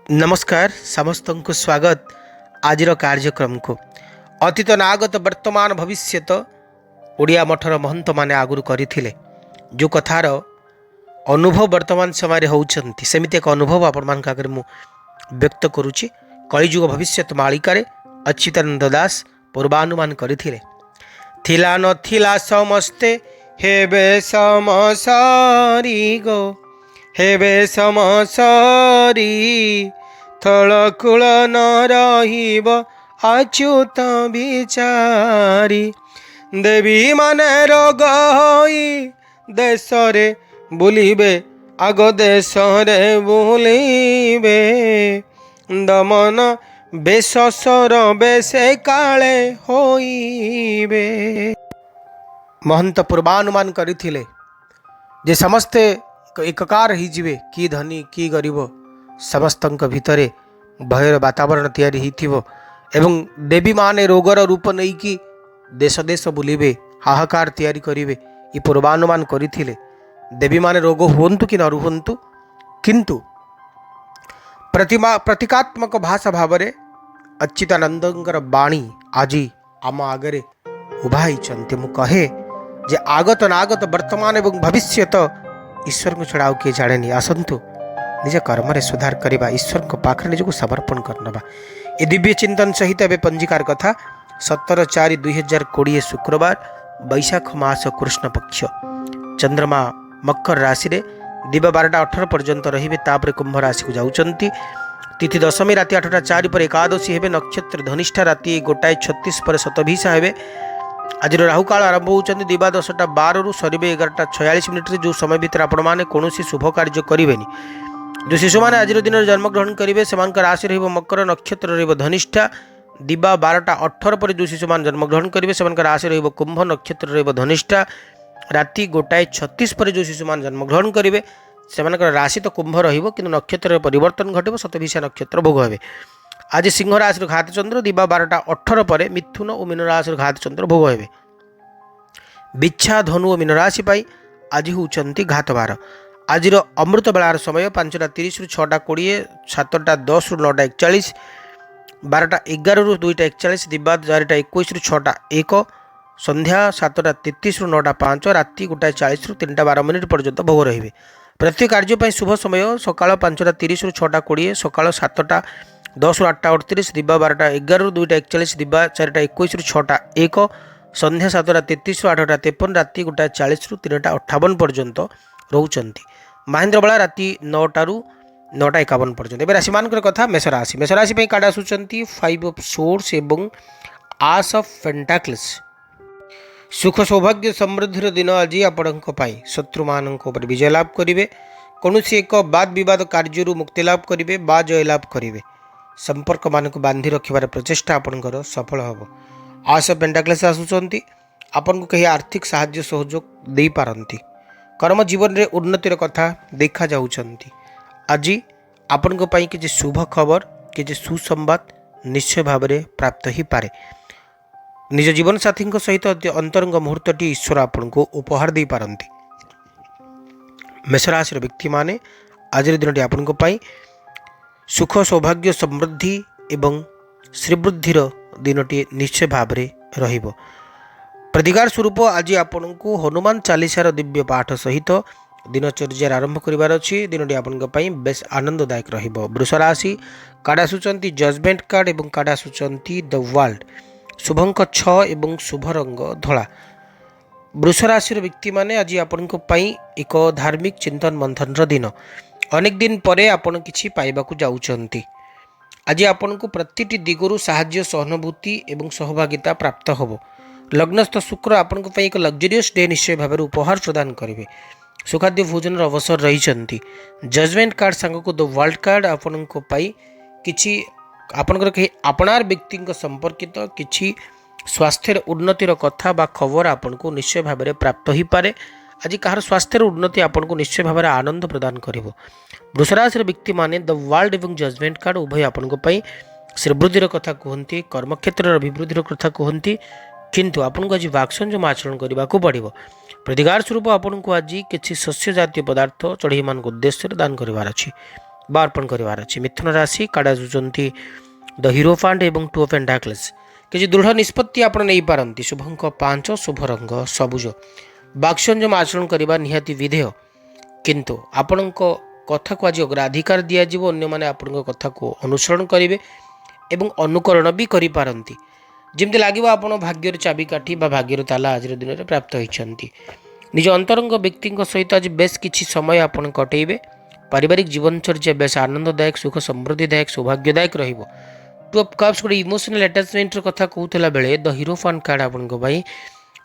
नमस्कार समस्त को स्वागत आज कार्यक्रम को अतीत नागत वर्तमान भविष्यत ओडिया मठर महंत माने आगुरी करथिले जो कथार अनुभव वर्तमान समय होउछंती सेमिति एक अनुभव आपण मान आगे मु व्यक्त करुछि। कलिजुग भविष्यत मालिकार अच्युतानंद दास पूर्वानुमान करथिले थिला नथिला समस्ते हेबे समसारी गो हेबे समसारी थलकूल न रहिब अच्युत विचारी देवी माने रोग होई देशरे बुलिबे आग देशरे बुलिबे दमन बेशसर बेसे काले होइबे। महंत पूर्वानुमान करथिले जे समस्ते एकाकार होइजिबे कि धनी कि गरीब समस्तंक भितरे भयर वातावरण तैयारी होइथिबो एवं देवी माने रोगर रूप नहीं कि देश देश बुलिबे हाहाकार तैयारी करिवे ये पूर्वानुमान करथिले। देवी माने रोग हुंतु कि न रुहंतु किंतु प्रतीकात्मक भाषा भावरे अच्युतानंदंकर बाणी आज आम आगरे उभा होइचंती। मु कहे जे आगत नागत वर्तमान एवं भविष्यत ईश्वर को छड़ा किए जाने आसतु निज कर्म सुधार करवा ईश्वर को पाखरे निजक समर्पण करनवा। ए दिव्य चिंतन सहित ए पंजिकार कथा 17/4/2020 शुक्रवार बैशाख मास कृष्ण पक्ष चंद्रमा मकर राशि रे दिवा 12:18 पर्यंत रहिबे तापर कुंभ राशि को जाउचंती। तिथि दशमी राति 8:04 पर एकादशी हेबे नक्षत्र धनिष्ठा राति 1:36 पर शतभिषा हेबे। आज राहुकाल आरंभ होती दिवा 10:12 सरीबे 11:46 जो समय भितर आपण मैंने कौन शुभ कार्य करेंगे। जो शिशु मैंने आज दिन जन्मग्रहण करेंगे से राशि रही मकर नक्षत्र रही धनिष्ठा दिवा 12:18 पर जो शिशु मैंने जन्मग्रहण करेंगे से राशि रही कुंभ नक्षत्र रही धनिष्ठा राति 1:36 पर जो शिशु मैंने जन्मग्रहण करेंगे से राशि तो कुंभ रही नक्षत्र परिवर्तन घटे शतभिषा नक्षत्र भोग हे। आज सिंह राशि घात चंद्र दिवा 12:18 पर मिथुन और मीन राशि घात चंद्र भोग हे। बिच्छा धनु और मीन राशि आज होती घात बार। आज अमृत बेलार समय 5:30 ରୁ 6:20 7:10 ରୁ 9:41 12:11 ରୁ 2:41 दिवा 4:21 ରୁ 6:01 संध्या 7:33 ରୁ 9:05 राति 1:40 ରୁ 3:12 पर्यंत भोग रहिबे। प्रति कार्य शुभ समय सकाळ 5:30 ରୁ 6:20 सकाळ 7:10 ରୁ 8:38 दिवा 12:11 ରୁ 2:41 दिवा 4:21 ରୁ 6:01 संध्या 7:33 ରୁ 8:53 राति 1:40 ରୁ 3:58 पर्यंत रोचंती। महेंद्र बेला राति 9टा ରୁ 9:51 पर्यंत। ए राशि कथा मेष राशि कार्ड आसुचंती 5 ऑफ सोर्स एवं आस ऑफ पेंटाक्ल्स। सुख सौभाग्य समृद्धि दिन आज आपण शत्रु मान विजय लाभ करेंगे। कौन एक वाद विवाद कार्य मुक्ति लाभ करेंगे बा जय लाभ करेंगे। संपर्क मान को बांधि रखिबार प्रचेष्टा आपणकर सफल हम। आस ऑफ पेंटाक्ल्स आसुचंती आपन को कहीं आर्थिक साहाय्य सहयोग दे पारंती। कर्म जीवन रे उन्नतिर कथा देखा जाउचंती। आज आपण को पई किछि शुभ खबर किछि सुसंवाद निश्चय भाव में प्राप्त ही पारे। निज जीवन साथी सहित अंतरंग मुहूर्तटी ईश्वर आपण को उपहार दे पारंती। मेष राशि व्यक्ति माने आज दिन आपण को पई सुख सौभाग्य समृद्धि एवं श्रीवृद्धिर दिनटी निश्चय भाव में रहिबो। प्रतिकार स्वरूप आज आपण को हनुमान चालीसार दिव्य पाठ सहित दिनचर्या आरंभ करिवार अछि। दिनटी आपण बेस आनंददायक रहिबो। वृष राशि कार्ड आसुचंती जजमेंट कार्ड एवं कार्ड आसुचंती द वर्ल्ड। शुभंक 6 एवं शुभ रंग धला। वृष राशि व्यक्ति माने आज आपण एक धार्मिक चिंतन मंथन दिन। अनेक दिन परे आपण किछि पाइबाकू जाउचंती। आज आपण को प्रतिटी दिगरु साहाय्य सहानुभूति एवं सहभागिता प्राप्त होबो। लग्नस्थ शुक्र आपण को एक लग्जरियस डे निश्चय भाव उपहार प्रदान करेंगे। सुखाद्य भोजन अवसर रही। जजमेंट कार्ड सांग को द वर्ल्ड कार्ड आपण को किछि आपणकर कहीं आपणार व्यक्ति संपर्कित किछि स्वास्थ्य उन्नतिर कथा बा खबर आपण को निश्चय भाव में प्राप्त हो पारे। आज कहार स्वास्थ्य उन्नति आपण को निश्चय भाव में आनंद प्रदान करिवो। वृष राशि व्यक्ति माने द वर्ल्ड एवं जजमेंट कार्ड उभय आपण को श्रीवृद्धिर कथा कहती कर्मक्षेत्र अभिवृद्धिर कथा कहती किंतु आपन को आज वाक संयम आचरण करने को पड़ो। प्रतिकार स्वरूप आपन को आज किसी शस्य जातीय पदार्थ चढ़ई मान उद्देश्य दान करार अच्छी। बा अर्पण करार अच्छे। मिथुन राशि काढ़ आसुँच द हिरोफांड एवं टू ऑफ पेंटाकल्स। किसी दृढ़ निष्पत्ति आप नहीं पारती। शुभ अंक 5, शुभ रंग सबुज। वाक्संयम आचरण करने निहाती विधेय, किंतु आपण कथा को आज अग्राधिकार दिज्व। अन्य आपण कथा को अनुसरण करेंगे एवं अनुकरण भी करिपारंती। जमती लगे आप भाग्यर चाबिकाठी बा भाग्यर ताला आज दिन में प्राप्त होती। निज अंतरंग व्यक्ति सहित आज बेस किछि समय आप कटेबे। पारिवारिक जीवनचर्या बेस आनंददायक, सुख समृद्धिदायक, सौभाग्यदायक रहिबो। टू ऑफ कप्स गोटे इमोशनल अटैचमेंट कथा कहूला बेले द हिरोफान कार्ड आपण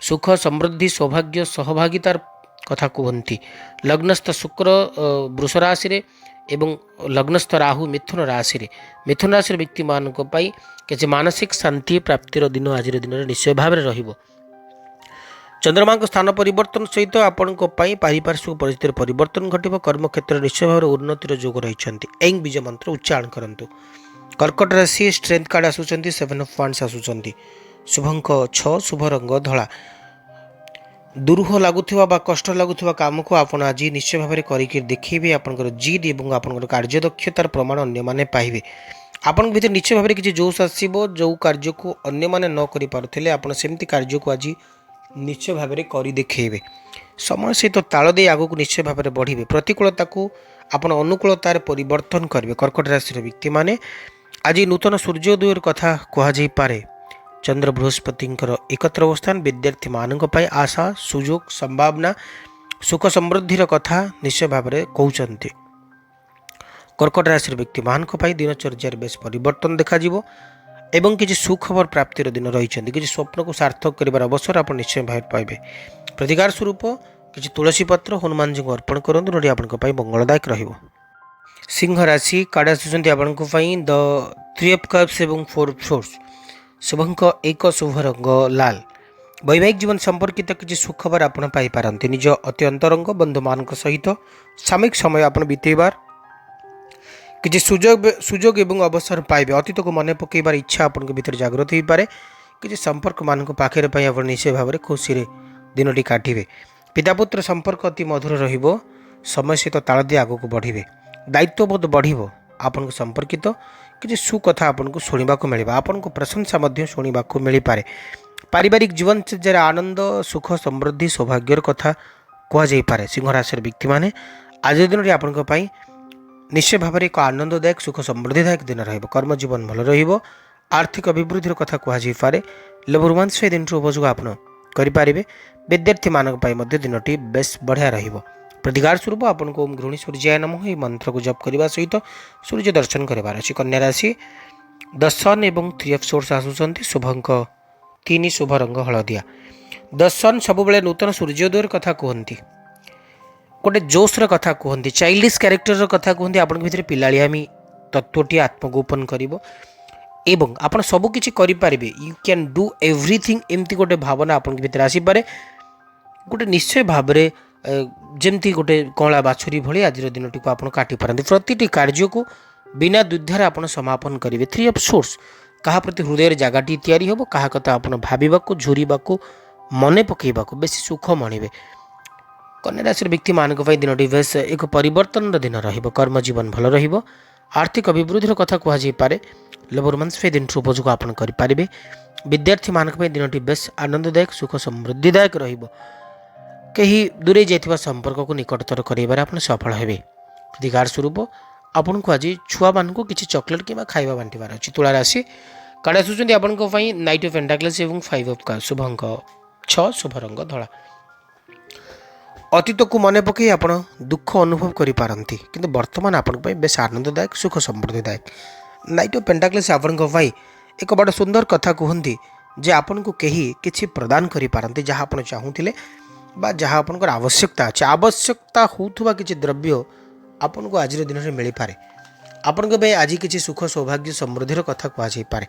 सुख समृद्धि सौभाग्य सहभागितार कथा कहती। लग्नस्थ शुक्र वृष राशि रे एवं लग्नस्थ राहु मिथुन राशि रे। मिथुन राशि व्यक्ति मान किसी मानसिक शांति प्राप्तिर दिन आज दिन में निश्चय भाव में रहिबो। चंद्रमा स्थान परिवर्तन सहित आपण पारिपार्श्विक परिस्थिति परिवर्तन घटिबो। कर्म क्षेत्र निश्चय भाव में उन्नतिर जोग रही। ऐं बीज मंत्र उच्चारण करंतु। कर्कट राशि स्ट्रेंथ कार्ड आसुंच 7 ऑफ वांड्स आसुंच। शुभ अंक 6, शुभ रंग धला। दुरूह लगुवा बा कष्ट लगुवा काम को आपण आज निश्चय भाव में करके देखिए। आपंकर जिद और आपंकर कार्यदक्षतार प्रमाण अन्य माने पाइबे। आपण भीतर निश्चय भाव में किसी जोश आसो। जो कार्य को अन्य माने न करि पारुथिले आपण सेमती कार्य को आज निश्चय भाव में कर देखिए। समय सहित ताल दे आगक निश्चय भाव में बढ़े। प्रतिकूलता को आपण अनुकूलतार परिवर्तन करेंगे। कर्कट राशि व्यक्ति माने आज नूतन सूर्योदय कथा कहुपे। चंद्र बृहस्पति एकत्र अवस्थान विद्यार्थी मानक आशा सुजोग संभावना सुख समृद्धिर कथा निश्चय भाव में कहते। कर्कट राशि व्यक्ति मानक दिनचर्या बेस परिवर्तन देखा एवं किसी सुखबर प्राप्तिर दिन रही। किसी स्वप्न को सार्थक कर अवसर आप निश्चय भाव पाइबे। प्रतिकार स्वरूप किसी तुलसी पत्र हनुमान जी को अर्पण करूँ नोटी आपंपाई मंगलदायक रहिबो। सिंह राशि कार्ड आसुँच आपंपाई द 3 ऑफ कप्स एवं 4 ऑफ सोर्स। शुभ अंक 1, शुभ रंग लाल। वैवाहिक जीवन संपर्कित किसी सुखबर आप पाइपारती। निज अति अंतरंग बंधु मान सहित सामयिक समय आप बीतेबार किसी सुजोग एवं अवसर पाइबे। अतीत को मन पकईबार इच्छा आप भीतर जागृत हो पारे। किसी संपर्क मान पाखे आप निश्चय भाव में खुशी दिन काटे। पितापुत्र संपर्क अति मधुर रहिबो। समय सहित ताल दी आगक बढ़े। दायित्वबोध बढ़िबो। आपन संपर्कित किसी सुकथा आपन को शुणा मिले। आपन को प्रशंसा शुणा मिल पारे। पारिवारिक जीवन चर्या आनंद सुख समृद्धि सौभाग्यर कथा कहुपे। सिंह राशि व्यक्ति माने आज दिन में आपण निश्चय भाव में एक आनंददायक सुख समृद्धिदायक दिन रहिबो। कर्म जीवन भल रहिबो। आर्थिक अभिवृद्धि कथा कहुपे। लव रोमांस दिन उपयोग आप करें। विद्यार्थी मानक दिनटी बेस बढ़िया रहिबो। प्रतिकार स्वरूप आपन को ओम घृणी सूर्याय नमः यह मंत्र को जप करने सहित सूर्य दर्शन करार अच्छी। कन्या राशि द सन एवं 3 ऑफ सोर्स आसुँच। शुभ अंक 3, शुभ रंग हलदिया। द सन सब नूतन सूर्योदय कथा कहती। गोटे जोश्र कथा कहती। चाइल्डिश क्यारेक्टर कथा कहती। आप पिलायामी तत्वटी आत्मगोपन कर आप सबकि करें। यू कैन डू एवरीथिंग एमती गोटे भावना आप भीतर आसपे। गोटे निश्चय भाव में जमती गोटे कला बाछुरी भली आज दिन टी आप काटि पारती। प्रति कार्य को बिना द्विधार आप समापन करेंगे। 3 ऑफ सोर्स क्या प्रति हृदय जगटी तैयारी हो। क्या कथा आप भावक झुरवा मन पकईवा बेसी सुख मणिबे। कन्या राशि व्यक्ति मानक दिनटी बेस एक परिवर्तन दिन रहिबो। कर्म जीवन भल रहिबो। आर्थिक अभिवृद्धि कथा कहुपे। लव रोमांस दिन उपयोग आप करें। विद्यार्थी मानक दिनटी बेस आनंददायक सुख समृद्धिदायक रहिबो। कहीं दूरे जाइथिबा संपर्क को निकटतर कराइबार आप सफल हेबे। प्रतिकार स्वरूप आपन को आज छुआ मान को किसी चॉकलेट कि खाଇବା बांटिबार अछि। तुला राशि कार्ड आसुँच आपन को नाइट ऑफ पेंटाकल्स एवं 5 ऑफ कप्स। शुभ अंक 6, शुभ रंग धला। अतीत को मन पकई आप दुख अनुभव करि पारंती। किंतु वर्तमान आपन बेस आनंददायक सुख समृद्धिदायक। नाइट ऑफ पेंटाकल्स आपन को एक बड़ सुंदर कथा कहती जे आपन को कहीं किसी प्रदान करि पारंती जहाँ आप चाहूले बा जहाँ आपनकर आवश्यकता अच्छे। आवश्यकता होथुबा किसी द्रव्य आपन को आज दिन में मिल पारे। आपन को आज किसी सुख सौभाग्य समृद्धिर कथा कहुपे।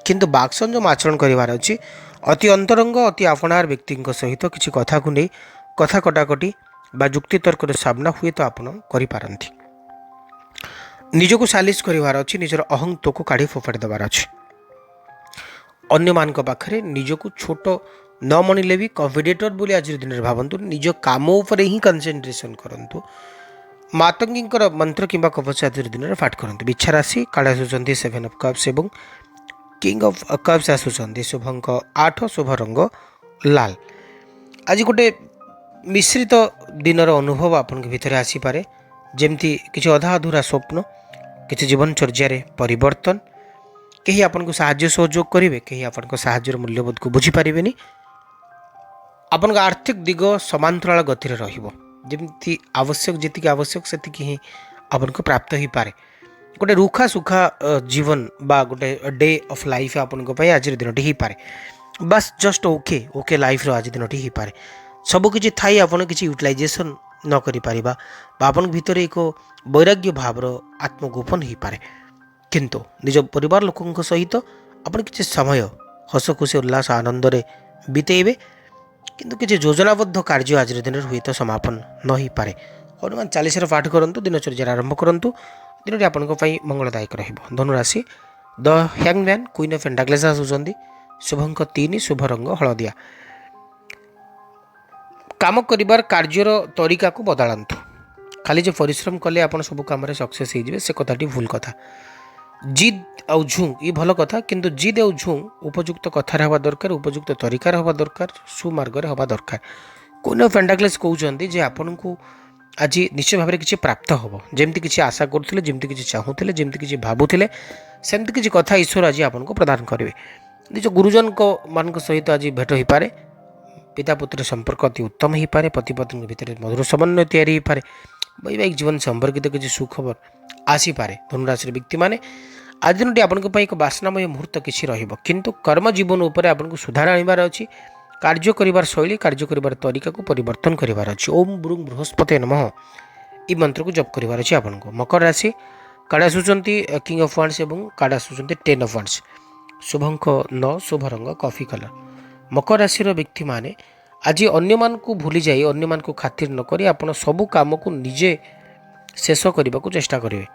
किंतु बाक्संयम आचरण करार अच्छी। अति अंतरंग अति आपणार व्यक्ति सहित किसी कथा को नहीं कथा कटाकटी बा जुक्ति तर्क सामना हुए तो आप करें। निजको सालिश करार अच्छी। निजर अहंत्व को काढ़ी फोपाड़ी देवार अच्छे। अन्य मानक पाखरे निजको छोट न मनिले भी कॉन्फिडेटर बोली आज दिन में भावतु। निज काम उपर ही कनसेंट्रेशन करंतु। मातंगीଙ୍କର ମନ୍ତ୍ର କିମ୍ବା କବଚ ଆଜିର ଦିନରେ ପାଠ କରନ୍ତୁ। ବିଛା ରାଶି କାଳେ ଆସୁଛନ୍ତି 7 ଅଫ୍ କପ୍ସ ଏବଂ କିଙ୍ଗ ଅଫ୍ କପ୍ସ ଆସୁଛନ୍ତି। ଶୁଭଙ୍କ 8, ଶୁଭ ରଙ୍ଗ ଲାଲ। ଆଜି ଗୋଟେ ମିଶ୍ରିତ ଦିନର ଅନୁଭବ ଆପଣଙ୍କ ଭିତରେ ଆସିପାରେ, ଯେମିତି କିଛି ଅଧା ଅଧୁରା ସ୍ୱପ୍ନ, କିଛି ଜୀବନଚର୍ଯ୍ୟାରେ ପରିବର୍ତ୍ତନ। କେହି ଆପଣଙ୍କୁ ସାହାଯ୍ୟ ସହଯୋଗ କରିବେ, କେହି ଆପଣଙ୍କ ସାହାଯ୍ୟର ମୂଲ୍ୟବୋଧକୁ ବୁଝିପାରିବେନି। ଆପଣଙ୍କ ଆର୍ଥିକ ଦିଗ ସମାନ୍ତରାଳ ଗତିରେ ରହିବ, ଯେମିତି ଆବଶ୍ୟକ ଯେତିକି ଆବଶ୍ୟକ ସେତିକି ହିଁ ଆପଣଙ୍କୁ ପ୍ରାପ୍ତ ହୋଇପାରେ। ଗୋଟେ ରୁଖା ସୁଖା ଜୀବନ ବା ଗୋଟେ ଡେ ଅଫ୍ ଲାଇଫ୍ ଆପଣଙ୍କ ପାଇଁ ଆଜିର ଦିନଟି ହୋଇପାରେ। ବାସ୍ ଜଷ୍ଟ ଓକେ ଲାଇଫ୍ର ଆଜି ଦିନଟି ହୋଇପାରେ। ସବୁକିଛି ଥାଇ ଆପଣ କିଛି ୟୁଟିଲାଇଜେସନ୍ ନ କରିପାରିବା ବା ଆପଣଙ୍କ ଭିତରେ ଏକ ବୈରାଗ୍ୟ ଭାବର ଆତ୍ମଗୋପନ ହୋଇପାରେ। କିନ୍ତୁ ନିଜ ପରିବାର ଲୋକଙ୍କ ସହିତ ଆପଣ କିଛି ସମୟ ହସ ଖୁସି ଉଲ୍ଲାସ ଆନନ୍ଦରେ ବିତେଇବେ। କିନ୍ତୁ କିଛି ଯୋଜନାବଦ୍ଧ କାର୍ଯ୍ୟ ଆଜିର ଦିନରେ ହୁଏତ ସମାପନ ନ ହୋଇପାରେ। ହନୁମାନ ଚାଳିଶାର ପାଠ କରନ୍ତୁ, ଦିନଚର୍ଯ୍ୟାରେ ଆରମ୍ଭ କରନ୍ତୁ। ଦିନଟି ଆପଣଙ୍କ ପାଇଁ ମଙ୍ଗଳଦାୟକ ରହିବ। ଧନୁରାଶି ଦ ହ୍ୟାଙ୍ଗମ୍ୟାନ୍ କୁଇନ୍ ଅଫ୍ ପେଣ୍ଟାକ୍ଲେସ୍ ଆସୁଛନ୍ତି। ଶୁଭଙ୍କ 3, ଶୁଭ ରଙ୍ଗ ହଳଦିଆ। କାମ କରିବାର କାର୍ଯ୍ୟର ତରିକାକୁ ବଦଳାନ୍ତୁ। ଖାଲି ଯେ ପରିଶ୍ରମ କଲେ ଆପଣ ସବୁ କାମରେ ସକ୍ସେସ୍ ହେଇଯିବେ ସେ କଥାଟି ଭୁଲ କଥା। ଜିଦ୍ ଆଉ ଝୁଙ୍କ୍ ଏ ଭଲ କଥା, କିନ୍ତୁ ଜିଦ୍ ଆଉ ଝୁଙ୍କ୍ ଉପଯୁକ୍ତ କଥାରେ ହେବା ଦରକାର, ଉପଯୁକ୍ତ ତରିକାରେ ହେବା ଦରକାର, ସୁମାର୍ଗରେ ହେବା ଦରକାର। କୁଇନ୍ ଅଫ୍ ପେଣ୍ଟାକ୍ଲେସ୍ କହୁଛନ୍ତି ଯେ ଆପଣଙ୍କୁ ଆଜି ନିଶ୍ଚୟ ଭାବରେ କିଛି ପ୍ରାପ୍ତ ହେବ। ଯେମିତି କିଛି ଆଶା କରୁଥିଲେ, ଯେମିତି କିଛି ଚାହୁଁଥିଲେ, ଯେମିତି କିଛି ଭାବୁଥିଲେ, ସେମିତି କିଛି କଥା ଈଶ୍ୱର ଆଜି ଆପଣଙ୍କୁ ପ୍ରଦାନ କରିବେ। ନିଜ ଗୁରୁଜନଙ୍କ ମାନଙ୍କ ସହିତ ଆଜି ଭେଟ ହୋଇପାରେ। ପିତା ପୁତ୍ର ସମ୍ପର୍କ ଅତି ଉତ୍ତମ ହୋଇପାରେ। ପତି ପତ୍ନୀଙ୍କ ଭିତରେ ମଧୁର ସମନ୍ୱୟ ତିଆରି ହୋଇପାରେ। ବୈବାହିକ ଜୀବନ ସମ୍ପର୍କିତ କିଛି ସୁଖବର ଆସିପାରେ। ଧନୁରାଶିର ବ୍ୟକ୍ତିମାନେ ଆଜି ଦିନଟି ଆପଣଙ୍କ ପାଇଁ ଏକ ବାସନାମୟ ମୁହୂର୍ତ୍ତ କିଛି ରହିବ, କିନ୍ତୁ କର୍ମଜୀବନ ଉପରେ ଆପଣଙ୍କୁ ସୁଧାର ଆଣିବାର ଅଛି। କାର୍ଯ୍ୟ କରିବାର ଶୈଳୀ, କାର୍ଯ୍ୟ କରିବାର ତରିକାକୁ ପରିବର୍ତ୍ତନ କରିବାର ଅଛି। ଓମ୍ ବୃଂ ବୃହସ୍ପତି ନମଃ ଏହି ମନ୍ତ୍ରକୁ ଜପ କରିବାର ଅଛି ଆପଣଙ୍କୁ। ମକର ରାଶି କାର୍ଡ଼ ଆସୁଛନ୍ତି କିଙ୍ଗ ଅଫ୍ ୱାଣ୍ଡସ୍ ଏବଂ କାର୍ଡ଼ ଆସୁଛନ୍ତି 10 ଅଫ୍ ୱାଣ୍ଡସ୍। ଶୁଭଙ୍କ 9, ଶୁଭ ରଙ୍ଗ କଫି କଲର୍। ମକର ରାଶିର ବ୍ୟକ୍ତିମାନେ ଆଜି ଅନ୍ୟମାନଙ୍କୁ ଭୁଲି ଯାଇ, ଅନ୍ୟମାନଙ୍କୁ ଖାତିର ନ କରି ଆପଣ ସବୁ କାମକୁ ନିଜେ ଶେଷ କରିବାକୁ ଚେଷ୍ଟା କରିବେ।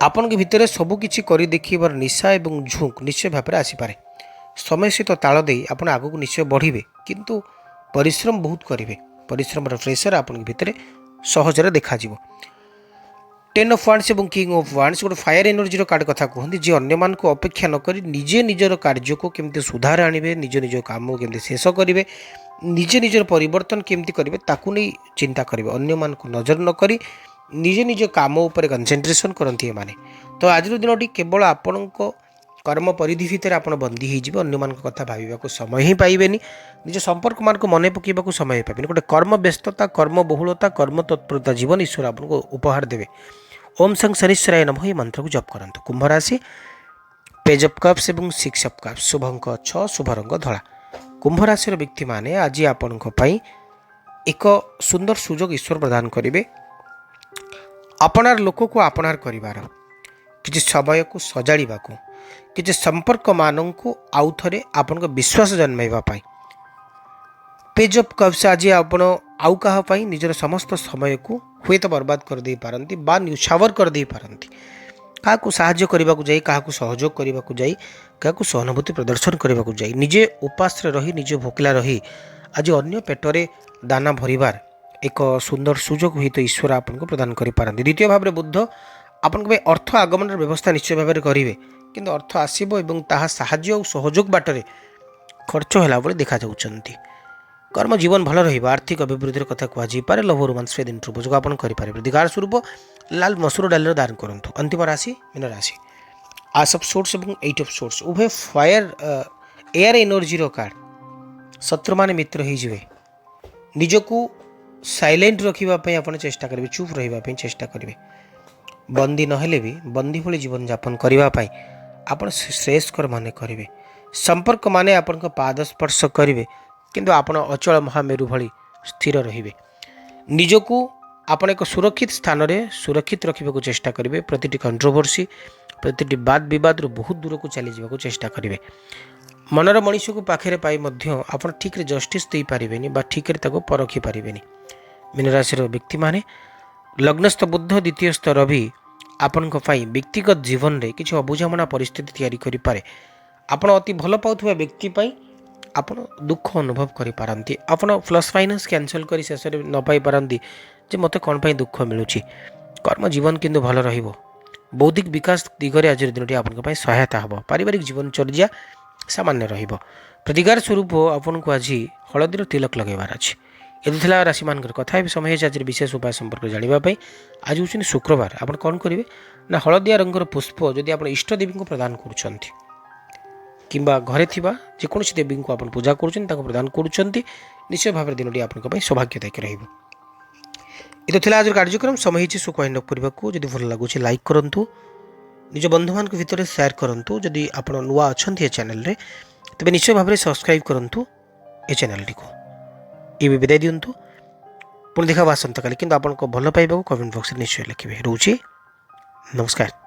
ଆପଣଙ୍କ ଭିତରେ ସବୁକିଛି କରି ଦେଖିବାର ନିଶା ଏବଂ ଝୁଙ୍କ୍ ନିଶ୍ଚୟ ଭାବରେ ଆସିପାରେ। ସମୟ ସହିତ ତାଳ ଦେଇ ଆପଣ ଆଗକୁ ନିଶ୍ଚୟ ବଢ଼ିବେ, କିନ୍ତୁ ପରିଶ୍ରମ ବହୁତ କରିବେ। ପରିଶ୍ରମର ପ୍ରେସର ଆପଣଙ୍କ ଭିତରେ ସହଜରେ ଦେଖାଯିବ। 10 ଅଫ୍ ୱାଣ୍ଡସ୍ ଏବଂ କିଙ୍ଗ ଅଫ୍ ୱାଣ୍ଡସ୍ ଗୋଟେ ଫାୟାର ଏନର୍ଜିର କାର୍ଡ଼ କଥା କୁହନ୍ତି, ଯିଏ ଅନ୍ୟମାନଙ୍କୁ ଅପେକ୍ଷା ନ କରି ନିଜେ ନିଜର କାର୍ଯ୍ୟକୁ କେମିତି ସୁଧାର ଆଣିବେ, ନିଜ ନିଜ କାମକୁ କେମିତି ଶେଷ କରିବେ, ନିଜେ ନିଜର ପରିବର୍ତ୍ତନ କେମିତି କରିବେ ତାକୁ ନେଇ ଚିନ୍ତା କରିବେ। ଅନ୍ୟମାନଙ୍କୁ ନଜର ନ କରି ନିଜ ନିଜ କାମ ଉପରେ କନସେନ୍ଟ୍ରେସନ୍ କରନ୍ତି ଏମାନେ। ତ ଆଜିର ଦିନଟି କେବଳ ଆପଣଙ୍କ କର୍ମ ପରିଧି ଭିତରେ ଆପଣ ବନ୍ଦୀ ହୋଇଯିବେ। ଅନ୍ୟମାନଙ୍କ କଥା ଭାବିବାକୁ ସମୟ ହିଁ ପାଇବେନି। ନିଜ ସମ୍ପର୍କମାନଙ୍କୁ ମନେ ପକାଇବାକୁ ସମୟ ପାଇବେନି। ଗୋଟେ କର୍ମ ବ୍ୟସ୍ତତା, କର୍ମବହୁଳତା, କର୍ମ ତତ୍ପରତା ଜୀବନ ଈଶ୍ୱର ଆପଣଙ୍କୁ ଉପହାର ଦେବେ। ଓମ୍ ସଂ ଶନିଶ୍ଚରାୟ ନମଃ ଏହି ମନ୍ତ୍ରକୁ ଜପ କରନ୍ତୁ। କୁମ୍ଭ ରାଶି ପେଜ୍ ଅଫ୍ କପ୍ସ ଏବଂ 6 ଅଫ୍ କପ୍ସ। ଶୁଭଙ୍କ 6, ଶୁଭ ରଙ୍ଗ ଧଳା। କୁମ୍ଭ ରାଶିର ବ୍ୟକ୍ତିମାନେ ଆଜି ଆପଣଙ୍କ ପାଇଁ ଏକ ସୁନ୍ଦର ସୁଯୋଗ ଈଶ୍ୱର ପ୍ରଦାନ କରିବେ। ଆପଣାର ଲୋକକୁ ଆପଣାର କରିବାର, କିଛି ସମୟକୁ ସଜାଡ଼ିବାକୁ, କିଛି ସମ୍ପର୍କମାନଙ୍କୁ ଆଉ ଥରେ ଆପଣଙ୍କ ବିଶ୍ୱାସ ଜନ୍ମାଇବା ପାଇଁ। ପେଜ୍ ଅଫ୍ କପ୍ସ ଆଜି ଆପଣ ଆଉ କାହା ପାଇଁ ନିଜର ସମସ୍ତ ସମୟକୁ ହୁଏତ ବର୍ବାଦ କରିଦେଇପାରନ୍ତି ବା ନ୍ୟୁଛାୱର କରିଦେଇପାରନ୍ତି। କାହାକୁ ସାହାଯ୍ୟ କରିବାକୁ ଯାଇ, କାହାକୁ ସହଯୋଗ କରିବାକୁ ଯାଇ, କାହାକୁ ସହାନୁଭୂତି ପ୍ରଦର୍ଶନ କରିବାକୁ ଯାଇ, ନିଜେ ଉପାସରେ ରହି, ନିଜେ ଭୋକିଲା ରହି ଆଜି ଅନ୍ୟ ପେଟରେ ଦାନା ଭରିବାର ଏକ ସୁନ୍ଦର ସୁଯୋଗ ହୁଏତ ଈଶ୍ୱର ଆପଣଙ୍କୁ ପ୍ରଦାନ କରିପାରନ୍ତି। ଦ୍ୱିତୀୟ ଭାବରେ ବୁଦ୍ଧ ଆପଣଙ୍କ ପାଇଁ ଅର୍ଥ ଆଗମନର ବ୍ୟବସ୍ଥା ନିଶ୍ଚୟ ଭାବରେ କରିବେ, କିନ୍ତୁ ଅର୍ଥ ଆସିବ ଏବଂ ତାହା ସାହାଯ୍ୟ ଆଉ ସହଯୋଗ ବାଟରେ ଖର୍ଚ୍ଚ ହେଲା ଭଳି ଦେଖାଯାଉଛନ୍ତି। କର୍ମ ଜୀବନ ଭଲ ରହିବ। ଆର୍ଥିକ ଅଭିବୃଦ୍ଧିର କଥା କୁହାଯାଇପାରେ। ଲଭ ରୋମାନ୍ସ ଦିନଠୁ ଉପଯୋଗ ଆପଣ କରିପାରିବେ। ଅଧିକାର ସ୍ୱରୂପ ଲାଲ ମସୁର ଡାଲିର ଦାନ କରନ୍ତୁ। ଅନ୍ତିମ ରାଶି ମୀନ ରାଶି। ଆସ୍ ଅଫ୍ ସୋର୍ଟସ୍ ଏବଂ 8 ଅଫ୍ ସୋର୍ଟସ୍ ଉଭୟ ଫାୟାର ଏୟାର ଏନର୍ଜିର କାର୍ଡ଼। ଶତ୍ରୁମାନେ ମିତ୍ର ହୋଇଯିବେ। ନିଜକୁ ସାଇଲେଣ୍ଟ ରଖିବା ପାଇଁ ଆପଣ ଚେଷ୍ଟା କରିବେ, ଚୁପ୍ ରହିବା ପାଇଁ ଚେଷ୍ଟା କରିବେ। ବନ୍ଦୀ ନହେଲେ ବି ବନ୍ଦୀ ଭଳି ଜୀବନଯାପନ କରିବା ପାଇଁ ଆପଣ ଶ୍ରେୟସ୍କର ମନେ କରିବେ। ସମ୍ପର୍କମାନେ ଆପଣଙ୍କ ପାଦ ସ୍ପର୍ଶ କରିବେ, କିନ୍ତୁ ଆପଣ ଅଚଳ ମହାମେରୁ ଭଳି ସ୍ଥିର ରହିବେ। ନିଜକୁ ଆପଣ ଏକ ସୁରକ୍ଷିତ ସ୍ଥାନରେ ସୁରକ୍ଷିତ ରଖିବାକୁ ଚେଷ୍ଟା କରିବେ। ପ୍ରତିଟି କଣ୍ଟ୍ରୋଭର୍ସି, ପ୍ରତିଟି ବାଦ ବିବାଦରୁ ବହୁତ ଦୂରକୁ ଚାଲିଯିବାକୁ ଚେଷ୍ଟା କରିବେ। ମନର ମଣିଷକୁ ପାଖରେ ପାଇ ମଧ୍ୟ ଆପଣ ଠିକ୍ରେ ଜଷ୍ଟିସ୍ ଦେଇପାରିବେନି ବା ଠିକ୍ରେ ତାକୁ ପରଖି ପାରିବେନି। ମୀନରାଶିର ବ୍ୟକ୍ତିମାନେ ଲଗ୍ନସ୍ଥ ବୁଦ୍ଧ, ଦ୍ୱିତୀୟସ୍ଥ ରବି ଆପଣଙ୍କ ପାଇଁ ବ୍ୟକ୍ତିଗତ ଜୀବନରେ କିଛି ଅବୁଝାମଣା ପରିସ୍ଥିତି ତିଆରି କରିପାରେ। ଆପଣ ଅତି ଭଲ ପାଉଥିବା ବ୍ୟକ୍ତି ପାଇଁ ଆପଣ ଦୁଃଖ ଅନୁଭବ କରିପାରନ୍ତି। ଆପଣ ପ୍ଲସ୍ ମାଇନସ୍ କ୍ୟାନସଲ୍ କରି ଶେଷରେ ନ ପାଇପାରନ୍ତି ଯେ ମୋତେ କ'ଣ ପାଇଁ ଦୁଃଖ ମିଳୁଛି। କର୍ମ ଜୀବନ କିନ୍ତୁ ଭଲ ରହିବ। ବୌଦ୍ଧିକ ବିକାଶ ଦିଗରେ ଆଜିର ଦିନଟି ଆପଣଙ୍କ ପାଇଁ ସହାୟତା ହେବ। ପାରିବାରିକ ଜୀବନଚର୍ଯ୍ୟା ସାମାନ୍ୟ ରହିବ। ପ୍ରତିକାର ସ୍ୱରୂପ ଆପଣଙ୍କୁ ଆଜି ହଳଦୀର ତିଲକ ଲଗାଇବାର ଅଛି। ଏମିତି ଥିଲା ରାଶିମାନଙ୍କର କଥା। ଏବେ ସମୟ ହେଇଛି ଆଜିର ବିଶେଷ ଉପାୟ ସମ୍ପର୍କରେ ଜାଣିବା ପାଇଁ। ଆଜି ହେଉଛନ୍ତି ଶୁକ୍ରବାର। ଆପଣ କ'ଣ କରିବେ ନା ହଳଦିଆ ରଙ୍ଗର ପୁଷ୍ପ ଯଦି ଆପଣ ଇଷ୍ଟ ଦେବୀଙ୍କୁ ପ୍ରଦାନ କରୁଛନ୍ତି କିମ୍ବା ଘରେ ଥିବା ଯେକୌଣସି ଦେବୀଙ୍କୁ ଆପଣ ପୂଜା କରୁଛନ୍ତି ତାଙ୍କୁ ପ୍ରଦାନ କରୁଛନ୍ତି, ନିଶ୍ଚୟ ଭାବରେ ଦିନଟି ଆପଣଙ୍କ ପାଇଁ ସୌଭାଗ୍ୟଦାୟକ ରହିବ। ଏତ ଥିଲା ଆଜିର କାର୍ଯ୍ୟକ୍ରମ। ସମୟ ହେଇଛି ସୁଖ ୱାଇଣ୍ଡଅପ୍ କରିବାକୁ। ଯଦି ଭଲ ଲାଗୁଛି ଲାଇକ୍ କରନ୍ତୁ, ନିଜ ବନ୍ଧୁମାନଙ୍କ ଭିତରେ ସେୟାର କରନ୍ତୁ। ଯଦି ଆପଣ ନୂଆ ଅଛନ୍ତି ଏ ଚ୍ୟାନେଲରେ ତେବେ ନିଶ୍ଚୟ ଭାବରେ ସବସ୍କ୍ରାଇବ୍ କରନ୍ତୁ ଏ ଚ୍ୟାନେଲଟିକୁ। ଏବେ ବିଦାୟ ଦିଅନ୍ତୁ। ପୁଣି ଦେଖାବା ଆସନ୍ତାକାଲି, କିନ୍ତୁ ଆପଣଙ୍କ ଭଲ ପାଇବାକୁ କମେଣ୍ଟ ବକ୍ସରେ ନିଶ୍ଚୟ ଲେଖିବେ। ରହୁଛି, ନମସ୍କାର।